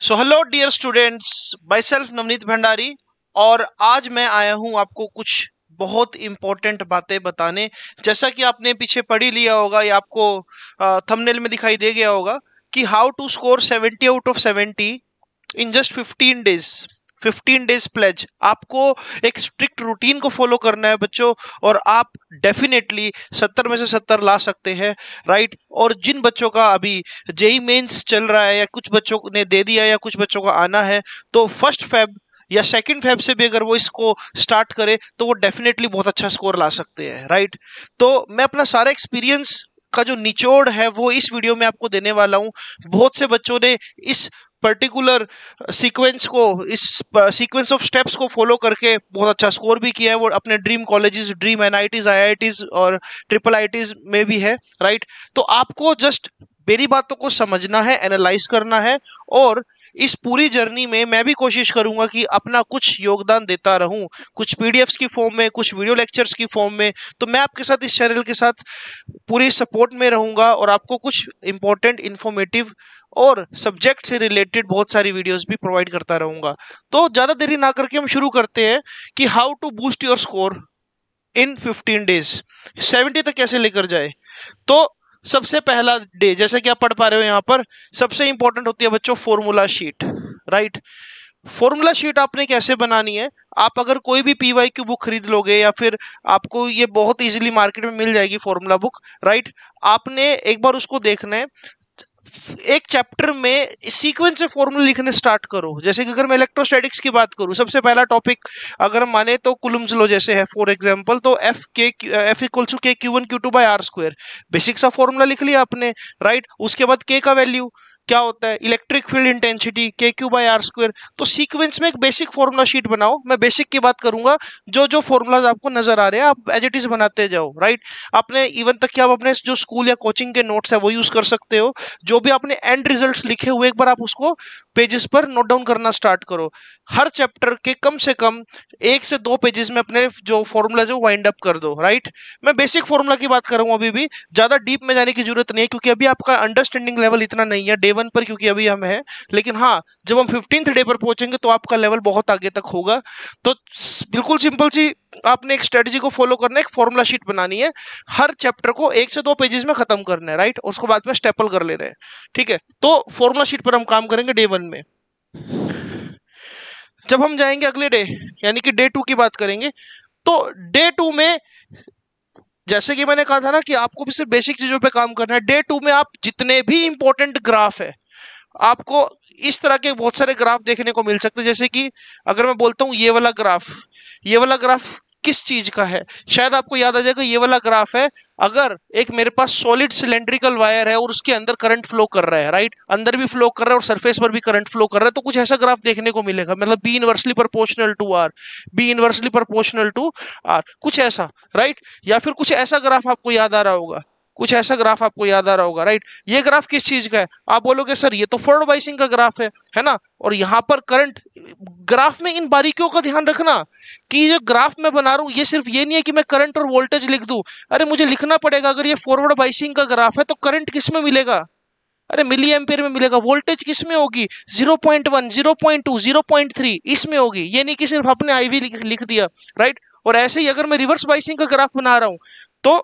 So hello dear students, by self Navneet Bhandari. और आज मैं आया हूं आपको कुछ बहुत इंपॉर्टेंट बातें बताने। जैसा कि आपने पीछे पढ़ ही लिया होगा या आपको थंबनेल में दिखाई दे गया होगा कि how to score 70 out of 70 in just 15 days. 15 days pledge. आपको एक स्ट्रिक्ट रूटीन को फॉलो करना है बच्चों, और आप डेफिनेटली 70 में से 70 ला सकते हैं, राइट। और जिन बच्चों का अभी जेई मेंस चल रहा है या कुछ बच्चों ने दे दिया या कुछ बच्चों का आना है, तो 1 फेब या 2 फेब से भी अगर वो इसको स्टार्ट करे तो वो डेफिनेटली बहुत अच्छा स्कोर ला सकते हैं, राइट। तो मैं अपना सारा एक्सपीरियंस का जो निचोड़ है वो इस वीडियो में आपको देने वाला हूँ। बहुत से बच्चों ने इस पर्टिकुलर सीक्वेंस को, इस सीक्वेंस ऑफ स्टेप्स को फॉलो करके बहुत अच्छा स्कोर भी किया है। वो अपने dream colleges, dream NITs, IITs और ट्रिपल आईटीज में भी है, राइट। तो आपको जस्ट मेरी बातों को समझना है, एनालाइज करना है, और इस पूरी जर्नी में मैं भी कोशिश करूंगा कि अपना कुछ योगदान देता रहूं, कुछ पीडीएफ्स की फॉर्म में, कुछ वीडियो लेक्चर्स की फॉर्म में। तो मैं आपके साथ, इस चैनल के साथ पूरी सपोर्ट में रहूंगा और आपको कुछ इंपॉर्टेंट, इंफॉर्मेटिव और सब्जेक्ट से रिलेटेड बहुत सारी वीडियोस भी प्रोवाइड करता रहूंगा। तो ज़्यादा देरी ना करके हम शुरू करते हैं कि how to boost your score in 15 days, 70 तक कैसे लेकर जाए। तो सबसे पहला डे, जैसे कि आप पढ़ पा रहे हो यहाँ पर, सबसे इंपॉर्टेंट होती है बच्चों formula sheet, right. Formula sheet आपने कैसे बनानी है? आप अगर कोई भी पीवाईक्यू बुक खरीद लोगे या फिर आपको ये बहुत इजीली मार्केट में मिल जाएगी फॉर्मूला बुक, राइट। आपने एक बार उसको देखना है। एक चैप्टर में सीक्वेंस से फॉर्मूला लिखने स्टार्ट करो। जैसे कि अगर मैं इलेक्ट्रोस्टैटिक्स की बात करूं, सबसे पहला टॉपिक अगर हम माने तो कुलम्स लॉ जैसे है फॉर एग्जांपल, तो F equals to K Q1 Q2 by R square. Basic सा फॉर्मूला लिख लिया आपने, राइट। उसके बाद के का वैल्यू क्या होता है, electric field intensity KQ by R square. तो सीक्वेंस में एक बेसिक फॉर्मूला शीट बनाओ। मैं बेसिक की बात करूंगा, जो जो फॉर्मूलाज आपको नजर आ रहे हैं आप एज इट इज बनाते जाओ, राइट। आपने इवन तक कि आप अपने जो स्कूल या कोचिंग के नोट्स है वो यूज कर सकते हो। जो भी आपने एंड रिजल्ट्स लिखे हुए, एक बार आप उसको पेजेस पर नोट डाउन करना स्टार्ट करो। हर चैप्टर के कम से कम 1 से 2 पेजेस में अपने जो फॉर्मूलाज है वो वाइंड अप कर दो, राइट। मैं बेसिक फॉर्मूला की बात कर रहा हूँ, अभी भी ज्यादा डीप में जाने की जरूरत नहीं है क्योंकि अभी आपका अंडरस्टैंडिंग लेवल इतना नहीं है डे 1 पर, क्योंकि अभी हम हैं। लेकिन हाँ, जब हम 15th डे पर पहुंचेंगे तो आपका लेवल बहुत आगे तक होगा। तो बिल्कुल सिंपल सी आपने एक स्ट्रेटजी को फॉलो करना है, एक फॉर्मूला शीट बनानी है। हर चैप्टर को 1 से 2 पेजेस में खत्म करना है, राइट। उसको बाद में स्टेपल कर लेना है, ठीक है। तो फॉर्मूला शीट पर हम काम करेंगे डे 1 में। जब हम जाएंगे अगले डे, यानी कि डे 2 की बात करेंगे, तो डे 2 में जैसे कि मैंने कहा था ना कि आपको भी सिर्फ बेसिक चीजों पे काम करना है। डे 2 में आप जितने भी इंपॉर्टेंट ग्राफ है, आपको इस तरह के बहुत सारे ग्राफ देखने को मिल सकते हैं। जैसे कि अगर मैं बोलता हूँ ये वाला ग्राफ, ये वाला ग्राफ किस चीज का है, शायद आपको याद आ जाएगा। ये वाला ग्राफ है, अगर एक मेरे पास सॉलिड सिलेंड्रिकल वायर है और उसके अंदर करंट फ्लो कर रहा है, राइट, अंदर भी फ्लो कर रहा है और सरफेस पर भी करंट फ्लो कर रहा है, तो कुछ ऐसा ग्राफ देखने को मिलेगा। मतलब B inversely proportional to R, B inversely proportional to R, कुछ ऐसा, राइट। या फिर कुछ ऐसा ग्राफ आपको याद आ रहा होगा, कुछ ऐसा ग्राफ आपको याद आ रहा होगा, राइट। ये ग्राफ किस चीज का है? आप बोलोगे सर ये तो फोर्ड बाइसिंग का ग्राफ है ना। और यहाँ पर करंट, ग्राफ में इन बारीकियों का ध्यान रखना कि जो ग्राफ मैं बना रहा हूँ ये सिर्फ ये नहीं है कि मैं करंट और वोल्टेज लिख दूं। अरे मुझे लिखना पड़ेगा, अगर ये फॉरवर्ड बाइसिंग का ग्राफ है तो करंट किस में मिलेगा? अरे मिली एम्पियर में मिलेगा। वोल्टेज किस में होगी? 0.1, 0.2, 0.3 इसमें होगी। ये नहीं कि सिर्फ आपने IV लिख दिया, राइट। और ऐसे ही अगर मैं रिवर्स बाइसिंग का ग्राफ बना रहा हूँ, तो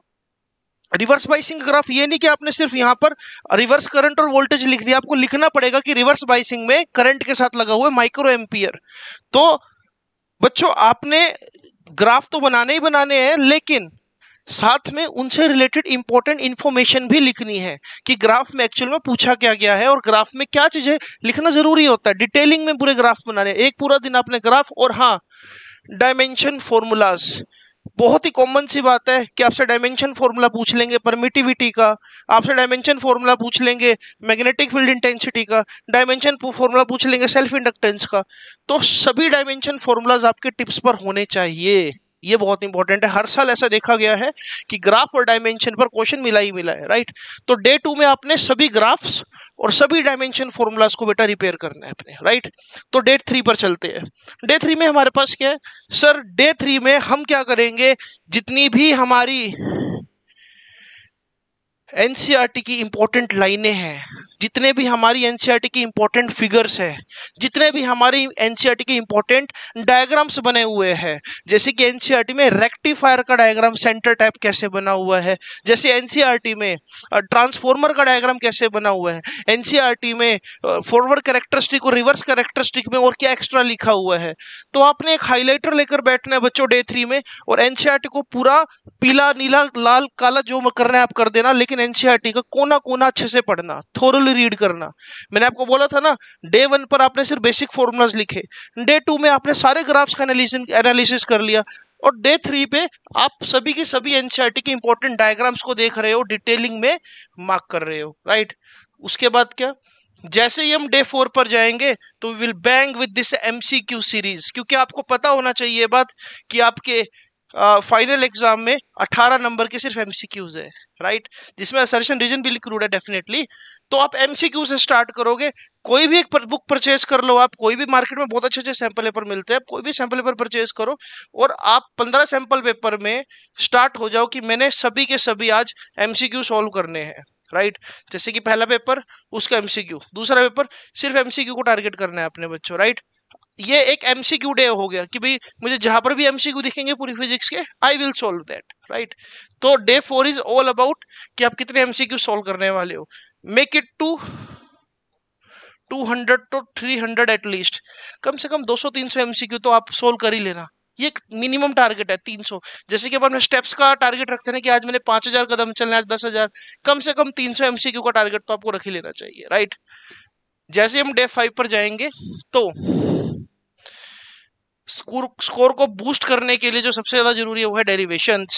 रिवर्स बाइसिंग ग्राफ ये नहीं कि आपने सिर्फ यहाँ पर रिवर्स करंट और वोल्टेज लिख दिया। आपको लिखना पड़ेगा कि रिवर्स बाइसिंग में करंट के साथ लगा हुआ है माइक्रो एम्पियर। तो बच्चों, आपने ग्राफ तो बनाने ही बनाने हैं, लेकिन साथ में उनसे रिलेटेड इंपॉर्टेंट इंफॉर्मेशन भी लिखनी है कि ग्राफ में एक्चुअल में पूछा क्या गया है और ग्राफ में क्या चीजें लिखना जरूरी होता है। डिटेलिंग में पूरे ग्राफ बनाने, एक पूरा दिन आपने ग्राफ। और हाँ, डायमेंशन फॉर्मूलाज, बहुत ही कॉमन सी बात है कि आपसे डायमेंशन फॉर्मूला पूछ लेंगे परमिटिविटी का, आपसे डायमेंशन फॉर्मूला पूछ लेंगे मैग्नेटिक फील्ड इंटेंसिटी का, डायमेंशन फॉर्मूला पूछ लेंगे सेल्फ इंडक्टेंस का। तो सभी डायमेंशन फॉर्मूलाज आपके टिप्स पर होने चाहिए। ये बहुत इंपॉर्टेंट है। हर साल ऐसा देखा गया है कि ग्राफ और डायमेंशन पर क्वेश्चन मिला ही मिला है, राइट। तो डे 2 में आपने सभी ग्राफ्स और सभी डायमेंशन फॉर्मूलाज को बेटा रिपेयर करना है अपने, राइट। तो डे 3 पर चलते हैं। डे 3 में हमारे पास क्या है सर? डे 3 में हम क्या करेंगे, जितनी भी हमारी एनसीईआरटी की इंपॉर्टेंट लाइनें हैं, जितने भी हमारी एनसीईआरटी की इंपॉर्टेंट फिगर्स है, जितने भी हमारी एनसीईआरटी के इंपॉर्टेंट डायग्राम्स बने हुए हैं, जैसे कि एनसीईआरटी में रेक्टिफायर का डायग्राम सेंटर टाइप कैसे बना हुआ है, जैसे एनसीईआरटी में ट्रांसफॉर्मर का डायग्राम कैसे बना हुआ है, एनसीईआरटी में फॉरवर्ड कैरेक्टरिस्टिक और रिवर्स कैरेक्टरिस्टिक में और क्या एक्स्ट्रा लिखा हुआ है। तो आपने एक हाइलाइटर लेकर बैठना है बच्चों डे 3 में, और एनसीईआरटी को पूरा पीला नीला लाल काला जो करना है आप कर देना, लेकिन एनसीईआरटी का कोना कोना अच्छे से पढ़ना, थोरली रीड करना। मैंने आपको बोला था ना, डे 1 पर आपने सिर्फ बेसिक फॉर्मूलाज लिखे, डे 2 में आपने सारे ग्राफ्स का एनालिसिस कर लिया, और डे 3 पे आप सभी के सभी एनसीईआरटी के इंपॉर्टेंट डायग्राम्स को देख रहे हो, डिटेलिंग में मार्क कर रहे हो, राइट। उसके बाद क्या, जैसे ही हम डे 4 पर जाएंगे तो will bang with this MCQ series, क्योंकि आपको पता होना चाहिए ये बात कि आपके फाइनल एग्जाम में 18 नंबर के सिर्फ एमसीक्यूज है, राइट, जिसमें असर्शन रीजन भी इंक्लूड है डेफिनेटली। तो आप एमसीक्यू से स्टार्ट करोगे, कोई भी एक बुक परचेज कर लो, आप कोई भी मार्केट में बहुत अच्छे अच्छे सैंपल पेपर मिलते हैं, आप कोई भी सैंपल पेपर परचेज करो और आप 15 सैंपल पेपर में स्टार्ट हो जाओ कि मैंने सभी के सभी आज एमसीक्यू सॉल्व करने हैं, राइट। जैसे कि पहला पेपर उसका एमसीक्यू, दूसरा पेपर सिर्फ एमसीक्यू को टारगेट करना है अपने बच्चों, राइट। ये एक एमसीक्यू डे हो गया कि भाई मुझे जहां पर भी एमसीक्यू दिखेंगे पूरी फिजिक्स के, I will solve that, right. तो डे 4 इज ऑल अबाउट कि आप कितने एमसीक्यू सॉल्व करने वाले हो। Make it to 200 to 300 at least, कम से कम 200-300 एमसीक्यू तो आप सोल्व कर ही लेना, ये मिनिमम टारगेट है 300। जैसे कि अपन स्टेप्स का टारगेट रखते हैं कि आज मैंने 5000 कदम चलना है, आज 10,000, कम से कम 300 एमसीक्यू का टारगेट तो आपको रख ही लेना चाहिए, राइट। जैसे हम डे 5 पर जाएंगे तो स्कोर को बूस्ट करने के लिए जो सबसे ज्यादा जरूरी है वो है डेरिवेशंस।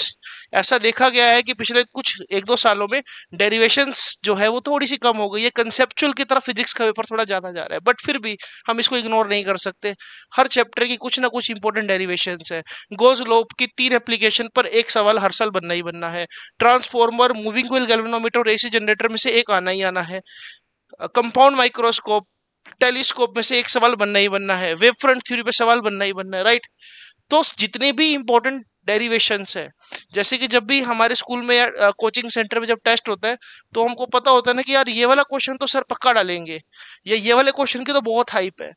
ऐसा देखा गया है कि पिछले कुछ 1-2 सालों में डेरिवेशंस जो है वो थोड़ी सी कम हो गई है, कंसेप्चुअल की तरफ फिजिक्स का पेपर थोड़ा ज्यादा जा रहा है, बट फिर भी हम इसको इग्नोर नहीं कर सकते। हर चैप्टर की कुछ ना कुछ इंपॉर्टेंट डेरिवेशंस है। गोज लॉ की 3 एप्लीकेशन पर एक सवाल हर साल बनना ही बनना है। ट्रांसफॉर्मर, मूविंग कोइल गैल्वेनोमीटर और एसी जनरेटर में से एक आना ही आना है। कंपाउंड माइक्रोस्कोप, टेलीस्कोप में से एक सवाल बनना ही बनना है। वेव फ्रंट थ्योरी पे सवाल बनना ही बनना है, राइट। तो जितने भी इंपॉर्टेंट डेरिवेशंस है, जैसे कि जब भी हमारे स्कूल में या कोचिंग सेंटर में जब टेस्ट होता है तो हमको पता होता है ना कि यार ये वाला क्वेश्चन तो सर पक्का डालेंगे, या ये वाले क्वेश्चन की तो बहुत हाइप है।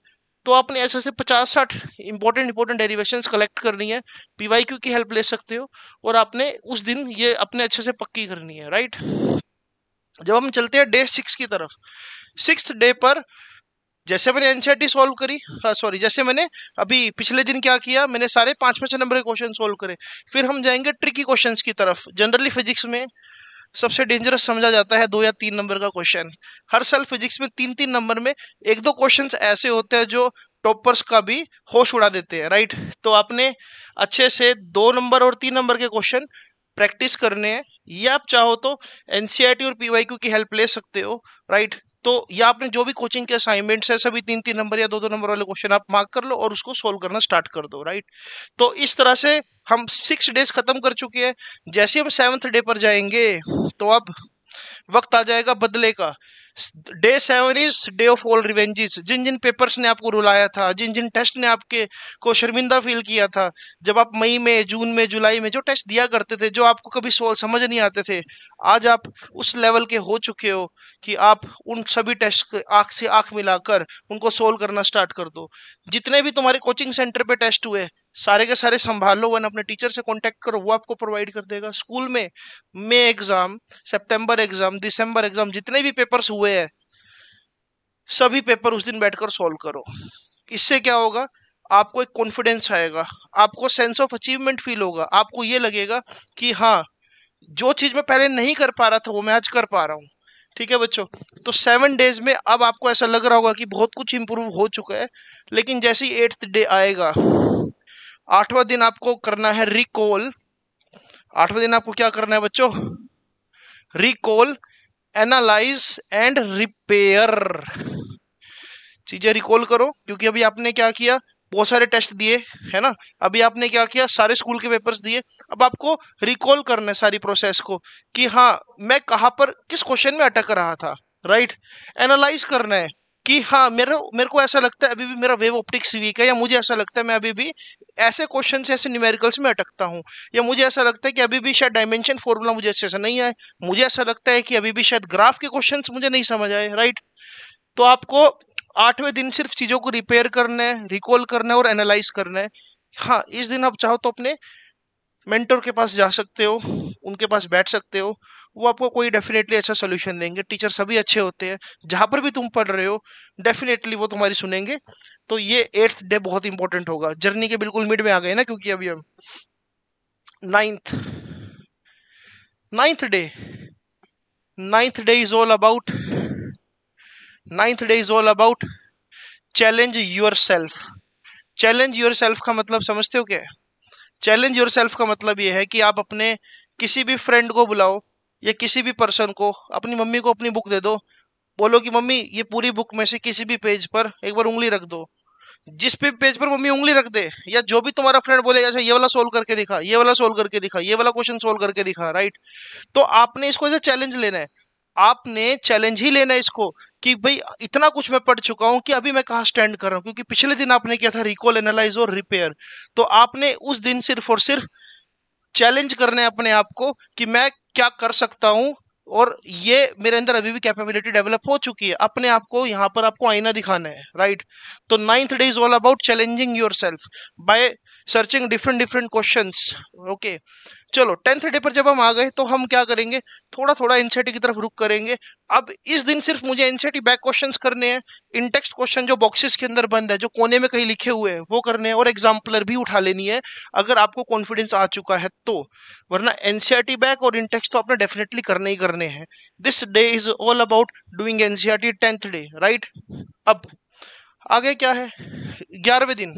तो आपने ऐसे से 50-60 इंपॉर्टेंट डेरिवेशंस कलेक्ट करनी है, पीवाईक्यू की हेल्प ले सकते हो, और आपने उस दिन ये अपने अच्छे से पक्की करनी है, राइट। जब हम चलते हैं डे 6 की तरफ, 6th डे पर जैसे मैंने एनसीईआरटी सॉल्व करी, सॉरी जैसे मैंने अभी पिछले दिन क्या किया, मैंने सारे 5-5 नंबर के क्वेश्चन सॉल्व करे। फिर हम जाएंगे ट्रिकी क्वेश्चंस की तरफ। जनरली फिजिक्स में सबसे डेंजरस समझा जाता है 2 या 3 नंबर का क्वेश्चन। हर साल फिजिक्स में 3-3 नंबर में 1-2 क्वेश्चंस ऐसे होते हैं जो टॉपर्स का भी होश उड़ा देते हैं, राइट। तो आपने अच्छे से 2 नंबर और 3 नंबर के क्वेश्चन प्रैक्टिस करने हैं, या आप चाहो तो एनसीईआरटी और पीवाईक्यू की हेल्प ले सकते हो, राइट। तो या आपने जो भी कोचिंग के असाइनमेंट्स है सभी 3-3 नंबर या 2-2 नंबर वाले क्वेश्चन आप मार्क कर लो और उसको सोल्व करना स्टार्ट कर दो, राइट। तो इस तरह से हम 6 डेज खत्म कर चुके हैं। जैसे हम 7th डे पर जाएंगे तो अब वक्त आ जाएगा बदले का। Day 7 is day of all revenges. जिन जिन पेपर्स ने आपको रुलाया था, जिन जिन टेस्ट ने आपके को शर्मिंदा फील किया था, जब आप मई में, जून में, जुलाई में जो टेस्ट दिया करते थे, जो आपको कभी समझ नहीं आते थे, आज आप उस लेवल के हो चुके हो कि आप उन सभी टेस्ट आंख से आंख मिलाकर उनको सोल्व करना स्टार्ट कर दो। जितने भी तुम्हारे कोचिंग सेंटर पे टेस्ट हुए सारे के सारे संभाल लो, वन अपने टीचर से कांटेक्ट करो, वो आपको प्रोवाइड कर देगा। स्कूल में मई एग्जाम, सितंबर एग्जाम, दिसंबर एग्जाम, जितने भी पेपर्स हुए हैं सभी पेपर उस दिन बैठकर सॉल्व करो। इससे क्या होगा, आपको एक कॉन्फिडेंस आएगा, आपको सेंस ऑफ अचीवमेंट फील होगा, आपको ये लगेगा कि हाँ जो चीज मैं पहले नहीं कर पा रहा था वो मैं आज कर पा रहा हूँ। ठीक है बच्चों, तो 7 डेज में अब आपको ऐसा लग रहा होगा कि बहुत कुछ इंप्रूव हो चुका है, लेकिन जैसे ही 8th डे आएगा, 8वां दिन आपको करना है रिकॉल। 8वां दिन आपको क्या करना है बच्चों, रिकॉल, एनालाइज एंड रिपेयर। चीजें रिकॉल करो, क्योंकि अभी आपने क्या किया, बहुत सारे टेस्ट दिए है ना, अभी आपने क्या किया, सारे स्कूल के पेपर्स दिए। अब आपको रिकॉल करना है सारी प्रोसेस को कि हाँ मैं कहाँ पर किस क्वेश्चन में अटक रहा था, राइट। एनालाइज करना है कि हाँ मेरे को ऐसा लगता है अभी भी मेरा वेव ऑप्टिक्स वीक है, या मुझे ऐसा लगता है मैं अभी भी ऐसे क्वेश्चन से ऐसे न्यूमेरिकल्स में अटकता हूँ, या मुझे ऐसा लगता है कि अभी भी शायद डायमेंशन फॉर्मूला मुझे अच्छे से नहीं आए, मुझे ऐसा लगता है कि अभी भी शायद ग्राफ के क्वेश्चंस मुझे नहीं समझ आए, राइट। तो आपको 8वें दिन सिर्फ चीजों को रिपेयर करना है, रिकॉल करना है और एनालाइज करना है। हाँ, इस दिन आप चाहो तो अपने मेंटर के पास जा सकते हो, उनके पास बैठ सकते हो, वो आपको कोई डेफिनेटली अच्छा सोल्यूशन देंगे। टीचर सभी अच्छे होते हैं, जहां पर भी तुम पढ़ रहे हो डेफिनेटली वो तुम्हारी सुनेंगे। तो ये 8th डे बहुत इंपॉर्टेंट होगा, जर्नी के बिल्कुल मिड में आ गए ना, क्योंकि अभी हम ninth ninth day ninth day is all about ninth day is all about challenge your self. Challenge your self का मतलब समझते हो क्या है? चैलेंज योर सेल्फ का मतलब ये है कि आप अपने किसी भी फ्रेंड को बुलाओ, या किसी भी पर्सन को, अपनी मम्मी को अपनी बुक दे दो, बोलो कि मम्मी ये पूरी बुक में से किसी भी पेज पर एक बार उंगली रख दो। जिस पे पेज पर मम्मी उंगली रख दे, या जो भी तुम्हारा फ्रेंड बोलेगा अच्छा ये वाला सोल्व करके दिखा, ये वाला सोल्व करके दिखा, ये वाला क्वेश्चन सोल्व करके दिखा, राइट। तो आपने इसको एज चैलेंज लेना है, आपने चैलेंज ही लेना है इसको, कि भाई इतना कुछ मैं पढ़ चुका हूं कि अभी मैं कहाँ स्टैंड कर रहा हूँ, क्योंकि पिछले दिन आपने किया था रिकॉल, एनालाइज और रिपेयर। तो आपने उस दिन सिर्फ और सिर्फ चैलेंज करना है अपने आप को कि मैं क्या कर सकता हूं, और ये मेरे अंदर अभी भी कैपेबिलिटी डेवलप हो चुकी है। अपने आप को यहाँ पर आपको आईना दिखाना है, राइट। तो 9th day is all about challenging your self by searching different different questions. Okay, चलो 10th डे पर जब हम आ गए तो हम क्या करेंगे, थोड़ा थोड़ा एनसीईआरटी की तरफ रुक करेंगे। अब इस दिन सिर्फ मुझे एनसीईआरटी बैक क्वेश्चंस करने हैं, इन टेक्स्ट क्वेश्चन जो बॉक्सेस के अंदर बंद है, जो कोने में कहीं लिखे हुए हैं वो करने हैं, और एग्जाम्पलर भी उठा लेनी है अगर आपको कॉन्फिडेंस आ चुका है तो। वरना एनसीईआरटी बैक और इन टेक्स्ट तो आपने डेफिनेटली करने ही करने हैं। This day is all about doing NCERT 10th day, right. अब आगे क्या है, 11वें दिन,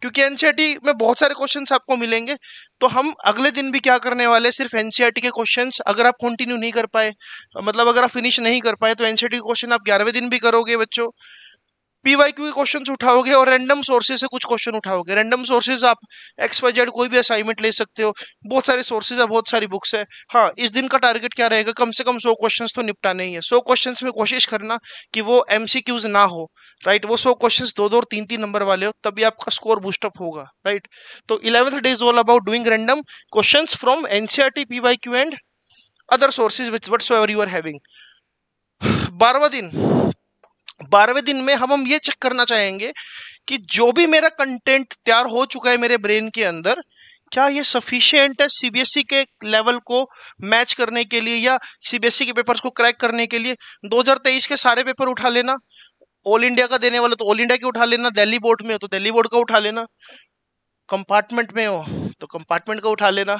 क्योंकि एनसीईआरटी में बहुत सारे क्वेश्चंस आपको मिलेंगे, तो हम अगले दिन भी क्या करने वाले, सिर्फ एनसीईआरटी के क्वेश्चंस। अगर आप कंटिन्यू नहीं कर पाए, मतलब अगर आप फिनिश नहीं कर पाए, तो एनसीईआरटी के क्वेश्चन आप 11वें दिन भी करोगे बच्चों। पीवाईक्यू के क्वेश्चंस उठाओगे और रैंडम सोर्सेज से कुछ क्वेश्चन उठाओगे। रैंडम सोर्सेज आप XYZ कोई भी असाइनमेंट ले सकते हो, बहुत सारे सोर्सेज है, बहुत सारी बुक्स है। हाँ, इस दिन का टारगेट क्या रहेगा, कम से कम 100 क्वेश्चंस तो निपटाने ही है। 100 क्वेश्चंस में कोशिश करना कि वो MCQs ना हो, राइट। वो 100 क्वेश्चंस 2-2 और 3-3 नंबर वाले हो, तभी आपका स्कोर बूस्टअप होगा, राइट। तो 11th day is all about doing random questions from NCERT, PYQ and other sources which whatsoever you are having. 12वां दिन, 12वें दिन में हम ये चेक करना चाहेंगे कि जो भी मेरा कंटेंट तैयार हो चुका है मेरे ब्रेन के अंदर, क्या ये सफिशिएंट है सीबीएसई के लेवल को मैच करने के लिए, या सीबीएसई के पेपर्स को क्रैक करने के लिए। 2023 के सारे पेपर उठा लेना, ऑल इंडिया का देने वाला तो ऑल इंडिया के उठा लेना, दिल्ली बोर्ड में हो तो दिल्ली बोर्ड का उठा लेना, कंपार्टमेंट में हो तो कंपार्टमेंट का उठा लेना।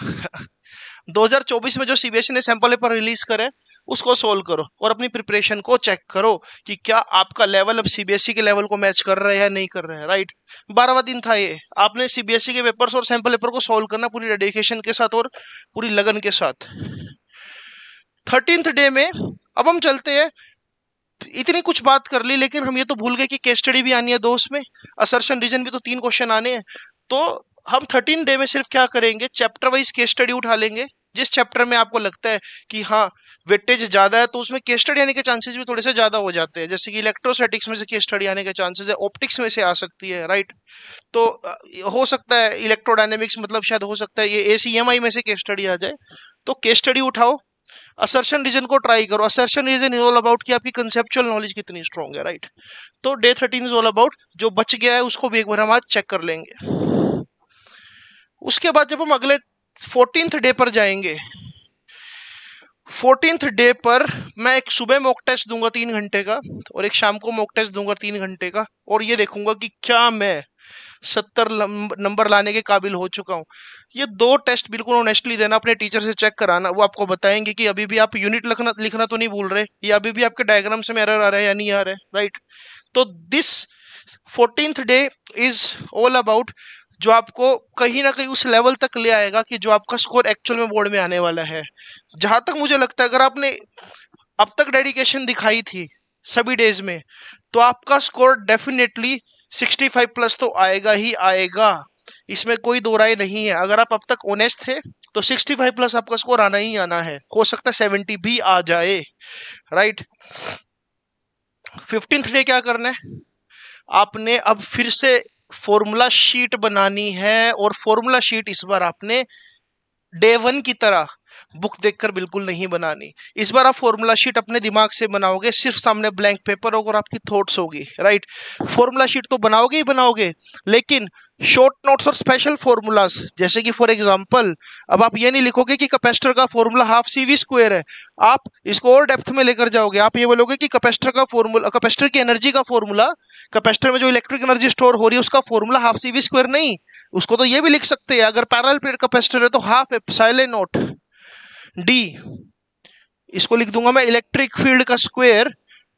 2024 में जो सीबीएसई ने सैंपल पेपर रिलीज करे उसको सोल्व करो, और अपनी प्रिपरेशन को चेक करो कि क्या आपका लेवल अब सीबीएसई के लेवल को मैच कर रहा है या नहीं कर रहा है, राइट। 12वां दिन था ये, आपने सीबीएसई के पेपर्स और सैंपल पेपर को सोल्व करना पूरी डेडिकेशन के साथ और पूरी लगन के साथ। 13th डे में अब हम चलते हैं, इतनी कुछ बात कर ली, लेकिन हम ये तो भूल गए कि केस स्टडी भी आनी है 2 उसमें, असर्शन रीजन भी तो 3 क्वेश्चन आने हैं। तो हम 13 डे में सिर्फ क्या करेंगे, चैप्टर वाइज केस स्टडी उठा लेंगे। जिस चैप्टर में आपको लगता है कि हाँ वेटेज ज्यादा है, तो उसमें केस स्टडी आने के चांसेस भी थोड़े से ज्यादा हो जाते हैं। जैसे कि इलेक्ट्रोस्टैटिक्स में से केस स्टडी आने के चांसेस है, ऑप्टिक्स में से आ सकती है, राइट। तो हो सकता है इलेक्ट्रोडायनेमिक्स, मतलब शायद हो सकता है ये ACMI में से केस स्टडी आ जाए। तो केस स्टडी उठाओ, असर्शन रीजन को ट्राई करो। Assertion reason is all about कि आपकी कंसेप्चुअल नॉलेज कितनी स्ट्रांग है, राइट। तो डे 13 इज ऑल अबाउट जो बच गया है उसको भी एक बार हम आज चेक कर लेंगे। उसके बाद जब हम अगले 14th डे पर जाएंगे, 14th डे पर मैं एक सुबह मॉक टेस्ट दूंगा 3 घंटे का, और एक शाम को मॉक टेस्ट दूंगा 3 घंटे का, और ये देखूंगा कि क्या मैं 70 नंबर लाने के काबिल हो चुका हूँ। ये 2 टेस्ट बिल्कुल ऑनेस्टली देना, अपने टीचर से चेक कराना, वो आपको बताएंगे कि अभी भी आप यूनिट लिखना तो नहीं भूल रहे, या अभी भी आपके डायग्राम्स में एरर आ रहा है या नहीं आ रहा है, राइट। तो this 14th day is all about जो आपको कहीं ना कहीं उस लेवल तक ले आएगा कि जो आपका स्कोर एक्चुअल में बोर्ड में आने वाला है। जहां तक मुझे लगता है, अगर आपने अब तक डेडिकेशन दिखाई थी सभी डेज में, तो आपका स्कोर डेफिनेटली 65 प्लस तो आएगा ही आएगा, इसमें कोई दो राय नहीं है। अगर आप अब तक ऑनेस्ट थे तो 65 प्लस आपका स्कोर आना ही आना है, हो सकता है 70 भी आ जाए, राइट। 15th डे क्या करना है, आपने अब फिर से फॉर्मूला शीट बनानी है, और फॉर्मूला शीट इस बार आपने डे 1 की तरह बुक देखकर बिल्कुल नहीं बनानी। इस बार आप फॉर्मूला शीट अपने दिमाग से बनाओगे, सिर्फ सामने ब्लैंक पेपर होगा और आपकी थॉट्स होगी, राइट। फॉर्मूला शीट तो बनाओगे ही बनाओगे, लेकिन शॉर्ट नोट्स और स्पेशल फॉर्मूलाज, जैसे कि फॉर एग्जांपल अब आप ये नहीं लिखोगे कि कैपेसिटर का फॉर्मूला हाफ CV स्क्वायर है, आप इसको और डेप्थ में लेकर जाओगे। आप ये बोलोगे कि कैपेसिटर का फॉर्मूला, कैपेसिटर की एनर्जी का फॉर्मूला, कैपेसिटर में जो इलेक्ट्रिक एनर्जी स्टोर हो रही है उसका फॉर्मूला हाफ CV स्क्वायर नहीं, उसको तो ये भी लिख सकते हैं, अगर पैरेलल प्लेट कैपेसिटर है तो हाफ एप्सिलॉन नॉट D, इसको लिख दूंगा मैं इलेक्ट्रिक फील्ड का स्क्वायर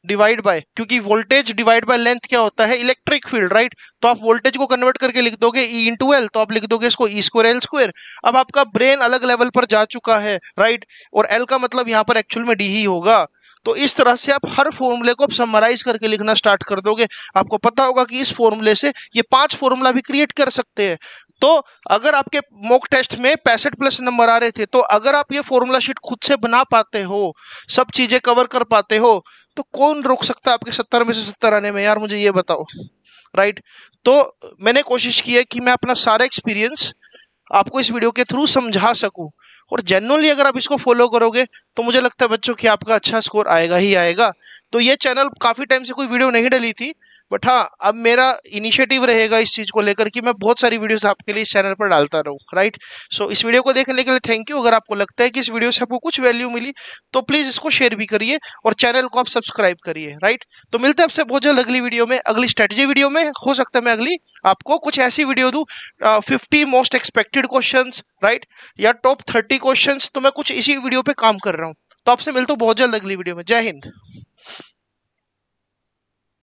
डिवाइड बाय, क्योंकि वोल्टेज डिवाइड बाय लेंथ क्या होता है, इलेक्ट्रिक फील्ड, राइट। तो आप वोल्टेज को कन्वर्ट करके लिख दोगे E इंटू एल, तो आप लिख दोगे इसको E स्क्वायर एल स्क्वायर। अब आपका ब्रेन अलग लेवल पर जा चुका है, राइट, और एल का मतलब यहाँ पर एक्चुअल में D ही होगा। तो इस तरह से आप हर फॉर्मूले को समराइज करके लिखना स्टार्ट कर दोगे। आपको पता होगा कि इस फॉर्मूले से ये 5 फॉर्मूला भी क्रिएट कर सकते हैं। तो अगर आपके मॉक टेस्ट में 65+ नंबर आ रहे थे, तो अगर आप ये फॉर्मूला शीट खुद से बना पाते हो, सब चीजें कवर कर पाते हो, तो कौन रोक सकता है आपके 70 में से 70 आने में, यार मुझे ये बताओ, राइट। तो मैंने कोशिश की है कि मैं अपना सारा एक्सपीरियंस आपको इस वीडियो के थ्रू समझा सकूं, और जेन्युइनली अगर आप इसको फॉलो करोगे तो मुझे लगता है बच्चों कि आपका अच्छा स्कोर आएगा ही आएगा। तो ये चैनल काफ़ी टाइम से कोई वीडियो नहीं डली थी, बट हाँ, अब मेरा इनिशिएटिव रहेगा इस चीज़ को लेकर कि मैं बहुत सारी वीडियोस आपके लिए इस चैनल पर डालता रहूँ, राइट। सो इस वीडियो को देखने के लिए थैंक यू। अगर आपको लगता है कि इस वीडियो से आपको कुछ वैल्यू मिली तो प्लीज़ इसको शेयर भी करिए और चैनल को आप सब्सक्राइब करिए, राइट। तो मिलते हैं आपसे बहुत जल्द अगली वीडियो में, अगली स्ट्रेटजी वीडियो में। हो सकता है मैं अगली आपको कुछ ऐसी वीडियो दूँ 50 मोस्ट एक्सपेक्टेड क्वेश्चन, राइट, या टॉप 30 क्वेश्चन। तो मैं कुछ इसी वीडियो पे काम कर रहा हूँ। तो आपसे मिलता हूँ बहुत जल्द अगली वीडियो में। जय हिंद।